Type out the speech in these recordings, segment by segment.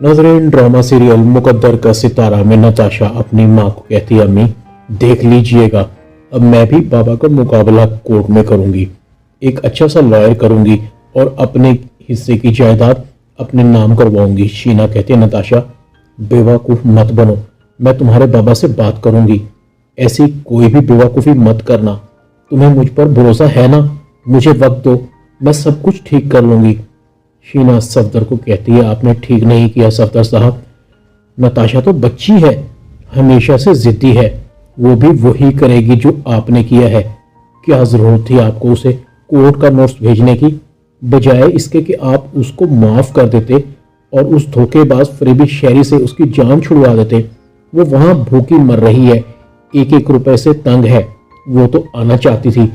नाज़रीन, drama serial मुकद्दर का सितारा में नताशा अपनी माँ को कहती है, अम्मी देख लीजिएगा, अब मैं भी बाबा का मुकाबला कोर्ट में करूंगी, एक अच्छा सा लॉयर करूंगी और अपने हिस्से की जायदाद अपने नाम करवाऊंगी। शीना कहती है, नताशा बेवकूफ़ मत बनो, मैं तुम्हारे बाबा से बात करूंगी, ऐसी कोई भी बेवकूफ़ी मत करना, तुम्हें मुझ पर भरोसा है ना, मुझे वक्त दो, मैं सब कुछ ठीक कर लूंगी। शीना सफदर को कहती है, आपने ठीक नहीं किया सफदर साहब, नताशा तो बच्ची है, हमेशा से जिद्दी है, वो भी वही करेगी जो आपने किया है। क्या जरूरत थी आपको उसे कोर्ट का नोट्स भेजने की, बजाय इसके कि आप उसको माफ कर देते और उस धोखेबाज फरेबी शहरी से उसकी जान छुड़वा देते। वो वहां भूखी मर रही है, एक एक रुपए से तंग है, वो तो आना चाहती थी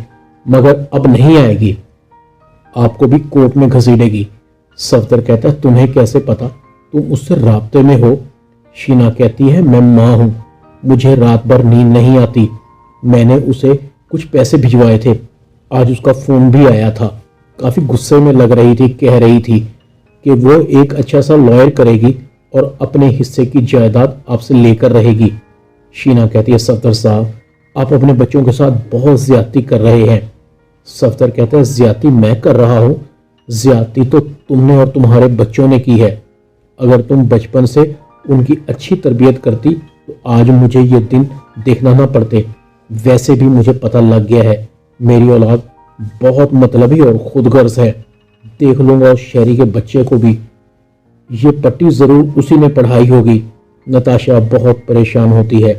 मगर अब नहीं आएगी, आपको भी कोर्ट में घसीटेगी। सफदर कहता है, तुम्हें कैसे पता, तुम उससे राब्ते में हो। शीना कहती है, मैं माँ हूं, मुझे रात भर नींद नहीं आती, मैंने उसे कुछ पैसे भिजवाए थे, आज उसका फोन भी आया था, काफी गुस्से में लग रही थी, कह रही थी कि वो एक अच्छा सा लॉयर करेगी और अपने हिस्से की जायदाद आपसे लेकर रहेगी। शीना कहती है, सफदर साहब आप अपने बच्चों के साथ बहुत ज्यादती कर रहे हैं। सफदर कहता है, ज्यादती मैं कर रहा हूं, ज्यादती तो तुमने और तुम्हारे बच्चों ने की है, अगर तुम बचपन से उनकी अच्छी तरबियत करती तो आज मुझे ये दिन देखना ना पड़ते। वैसे भी मुझे पता लग गया है मेरी औलाद बहुत मतलबी और खुदगर्ज है, देख लूंगा उस शहरी के बच्चे को भी, ये पट्टी जरूर उसी ने पढ़ाई होगी। नताशा बहुत परेशान होती है,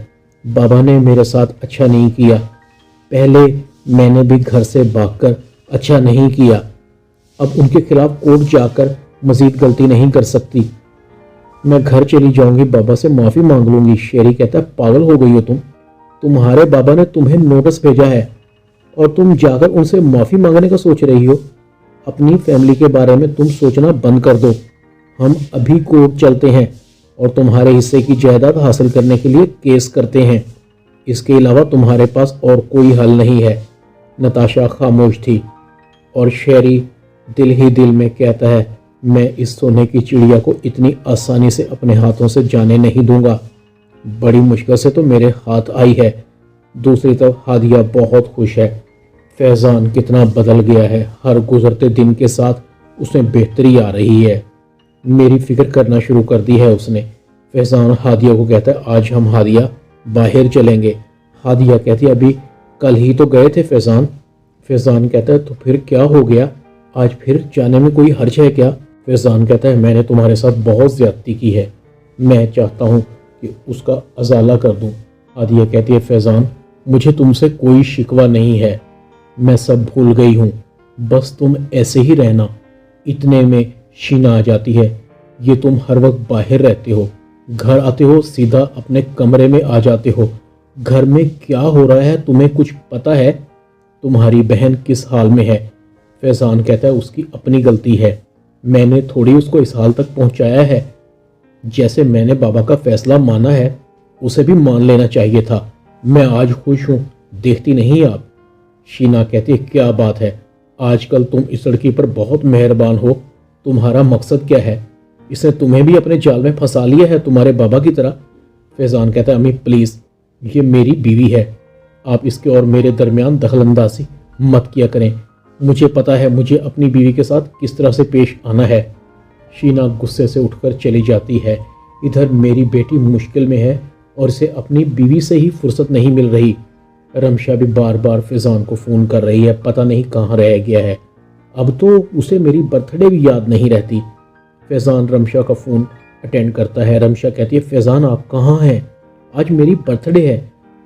बाबा ने मेरे साथ अच्छा नहीं किया, पहले मैंने भी घर से भागकर अच्छा नहीं किया, अब उनके खिलाफ कोर्ट जाकर मजीद गलती नहीं कर सकती, मैं घर चली जाऊंगी, बाबा से माफी मांग लूंगी। शेरी कहता है, पागल हो गई हो तुम, तुम्हारे बाबा ने तुम्हें नोटिस भेजा है और तुम जाकर उनसे माफी मांगने का सोच रही हो, अपनी फैमिली के बारे में तुम सोचना बंद कर दो, हम अभी कोर्ट चलते हैं और तुम्हारे हिस्से की जायदाद हासिल करने के लिए केस करते हैं, इसके अलावा तुम्हारे पास और कोई हल नहीं है। नताशा खामोश थी और शेरी दिल ही दिल में कहता है, मैं इस सोने की चिड़िया को इतनी आसानी से अपने हाथों से जाने नहीं दूंगा, बड़ी मुश्किल से तो मेरे हाथ आई है। दूसरी तरफ हादिया बहुत खुश है, फैजान कितना बदल गया है, हर गुजरते दिन के साथ उसमें बेहतरी आ रही है, मेरी फिक्र करना शुरू कर दी है उसने। फैजान हादिया को कहता है, आज हम हादिया बाहर चलेंगे। हादिया कहती है, अभी कल ही तो गए थे फैजान। फैजान कहता है, तो फिर क्या हो गया, आज फिर जाने में कोई हर्ज है क्या। फैजान कहता है, मैंने तुम्हारे साथ बहुत ज्यादती की है, मैं चाहता हूँ कि उसका अजाला कर दूँ। हादिया कहती है, फैजान मुझे तुमसे कोई शिकवा नहीं है, मैं सब भूल गई हूँ, बस तुम ऐसे ही रहना। इतने में शीना आ जाती है, ये तुम हर वक्त बाहर रहते हो, घर आते हो सीधा अपने कमरे में आ जाते हो, घर में क्या हो रहा है तुम्हें कुछ पता है, तुम्हारी बहन किस हाल में है। फैजान कहता है, उसकी अपनी गलती है, मैंने थोड़ी उसको इस हाल तक पहुंचाया है, जैसे मैंने बाबा का फैसला माना है उसे भी मान लेना चाहिए था, मैं आज खुश हूँ, देखती नहीं आप। शीना कहती है, क्या बात है, आजकल तुम इस लड़की पर बहुत मेहरबान हो, तुम्हारा मकसद क्या है, इसने तुम्हें भी अपने जाल में फंसा लिया है तुम्हारे बाबा की तरह। फैजान कहता है, अम्मी प्लीज़, ये मेरी बीवी है, आप इसके और मेरे दरमियान दखलंदाजी मत किया करें, मुझे पता है मुझे अपनी बीवी के साथ किस तरह से पेश आना है। शीना गुस्से से उठकर चली जाती है, इधर मेरी बेटी मुश्किल में है और इसे अपनी बीवी से ही फुर्सत नहीं मिल रही। रमशा भी बार बार फैजान को फ़ोन कर रही है, पता नहीं कहाँ रह गया है, अब तो उसे मेरी बर्थडे भी याद नहीं रहती। फैजान रमशा का फ़ोन अटेंड करता है, रमशा कहती है, फैजान आप कहाँ हैं, आज मेरी बर्थडे है।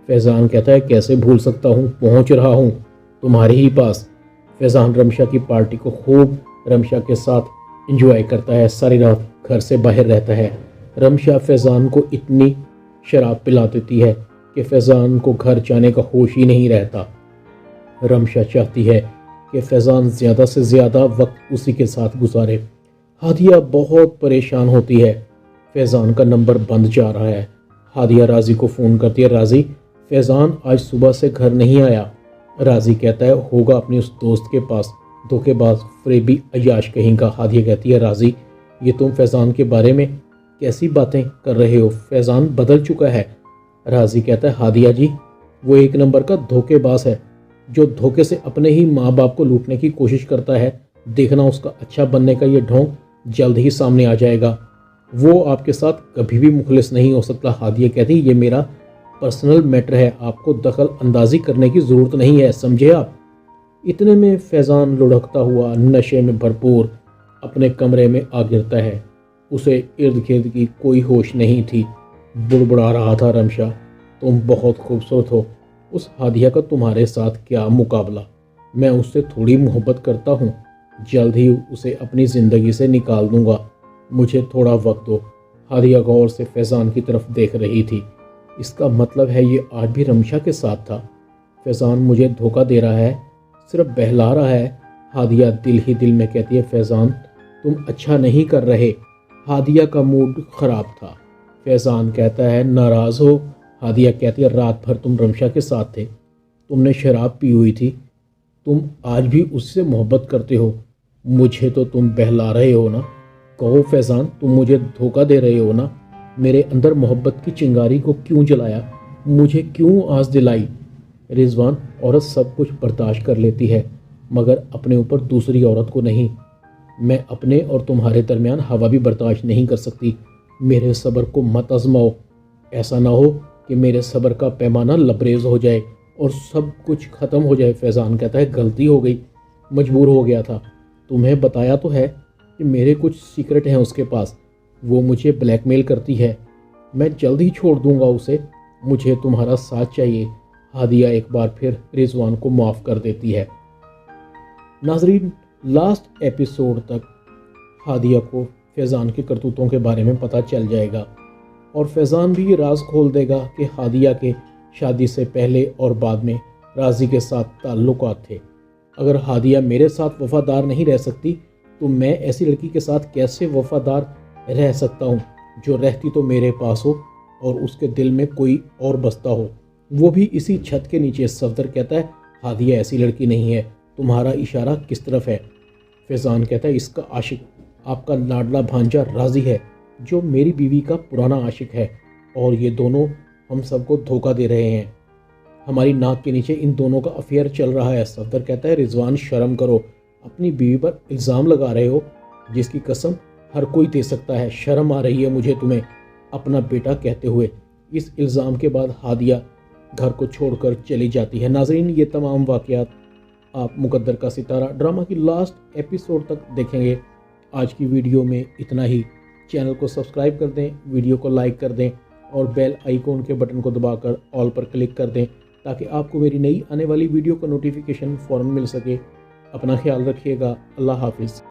फैजान कहता है, कैसे भूल सकता हूँ, पहुँच रहा हूँ तुम्हारे ही पास। फैजान रमशा की पार्टी को खूब रमशा के साथ एंजॉय करता है, सारी रात घर से बाहर रहता है। रमशा फैजान को इतनी शराब पिला देती है कि फैजान को घर जाने का होश ही नहीं रहता। रमशा चाहती है कि फैजान ज़्यादा से ज़्यादा वक्त उसी के साथ गुजारे। हादिया बहुत परेशान होती है, फैजान का नंबर बंद जा रहा है। हादिया राजी को फ़ोन करती है, राजी फैजान आज सुबह से घर नहीं आया। राजी कहता है, होगा अपने उस दोस्त के पास, धोखेबाज फरेबी अयाश कहीं का। हादिया कहती है, राजी ये तुम फैजान के बारे में कैसी बातें कर रहे हो, फैज़ान बदल चुका है। राजी कहता है हादिया जी, वो एक नंबर का धोखेबाज है जो धोखे से अपने ही माँ बाप को लूटने की कोशिश करता है। देखना उसका अच्छा बनने का ये ढोंग जल्द ही सामने आ जाएगा। वो आपके साथ कभी भी मुखलिस नहीं हो सकता। हादिया कहती ये मेरा पर्सनल मैटर है, आपको दखल अंदाजी करने की ज़रूरत नहीं है, समझे आप। इतने में फैज़ान लुढ़कता हुआ नशे में भरपूर अपने कमरे में आ गिरता है। उसे इर्द गिर्द की कोई होश नहीं थी। बुड़बुड़ा रहा था रमशा, तुम बहुत खूबसूरत हो, उस हादिया का तुम्हारे साथ क्या मुकाबला। मैं उससे थोड़ी मोहब्बत करता हूँ, जल्द ही उसे अपनी ज़िंदगी से निकाल दूंगा, मुझे थोड़ा वक्त दो। हादिया गौर से फैज़ान की तरफ देख रही थी। इसका मतलब है ये आज भी रमशा के साथ था। फैज़ान मुझे धोखा दे रहा है, सिर्फ बहला रहा है। हादिया दिल ही दिल में कहती है फैज़ान तुम अच्छा नहीं कर रहे। हादिया का मूड ख़राब था। फैज़ान कहता है नाराज़ हो। हादिया कहती है रात भर तुम रमशा के साथ थे, तुमने शराब पी हुई थी, तुम आज भी उससे मोहब्बत करते हो, मुझे तो तुम बहला रहे हो ना। कहो फैज़ान तुम मुझे धोखा दे रहे हो ना। मेरे अंदर मोहब्बत की चिंगारी को क्यों जलाया, मुझे क्यों आस दिलाई। रिजवान औरत सब कुछ बर्दाश्त कर लेती है मगर अपने ऊपर दूसरी औरत को नहीं। मैं अपने और तुम्हारे दरमियान हवा भी बर्दाश्त नहीं कर सकती। मेरे सब्र को मत आजमाओ, ऐसा ना हो कि मेरे सब्र का पैमाना लबरेज हो जाए और सब कुछ ख़त्म हो जाए। फैज़ान कहता है गलती हो गई, मजबूर हो गया था। तुम्हें बताया तो है कि मेरे कुछ सीक्रेट हैं उसके पास, वो मुझे ब्लैकमेल करती है, मैं जल्द ही छोड़ दूंगा उसे, मुझे तुम्हारा साथ चाहिए। हादिया एक बार फिर रिजवान को माफ़ कर देती है। नाजरीन, लास्ट एपिसोड तक हादिया को फैज़ान के करतूतों के बारे में पता चल जाएगा और फैज़ान भी ये राज खोल देगा कि हादिया के शादी से पहले और बाद में राजी के साथ ताल्लुकात थे। अगर हादिया मेरे साथ वफादार नहीं रह सकती तो मैं ऐसी लड़की के साथ कैसे वफादार रह सकता हूँ जो रहती तो मेरे पास हो और उसके दिल में कोई और बसता हो, वो भी इसी छत के नीचे। सफदर कहता है हादिया ऐसी लड़की नहीं है, तुम्हारा इशारा किस तरफ है। फैज़ान कहता है इसका आशिक आपका लाडला भांजा राजी है जो मेरी बीवी का पुराना आशिक है और ये दोनों हम सबको धोखा दे रहे हैं। हमारी नाक के नीचे इन दोनों का अफेयर चल रहा है। सफदर कहता है रिजवान शर्म करो, अपनी बीवी पर इल्ज़ाम लगा रहे हो जिसकी कसम हर कोई दे सकता है। शर्म आ रही है मुझे तुम्हें अपना बेटा कहते हुए। इस इल्ज़ाम के बाद हादिया घर को छोड़कर चली जाती है। नाज़रीन, ये तमाम वाक़यात आप मुकद्दर का सितारा ड्रामा की लास्ट एपिसोड तक देखेंगे। आज की वीडियो में इतना ही। चैनल को सब्सक्राइब कर दें, वीडियो को लाइक कर दें और बेल आइकॉन के बटन को दबाकर ऑल पर क्लिक कर दें ताकि आपको मेरी नई आने वाली वीडियो का नोटिफिकेशन फ़ौरन मिल सके। अपना ख्याल रखिएगा। अल्लाह हाफिज़।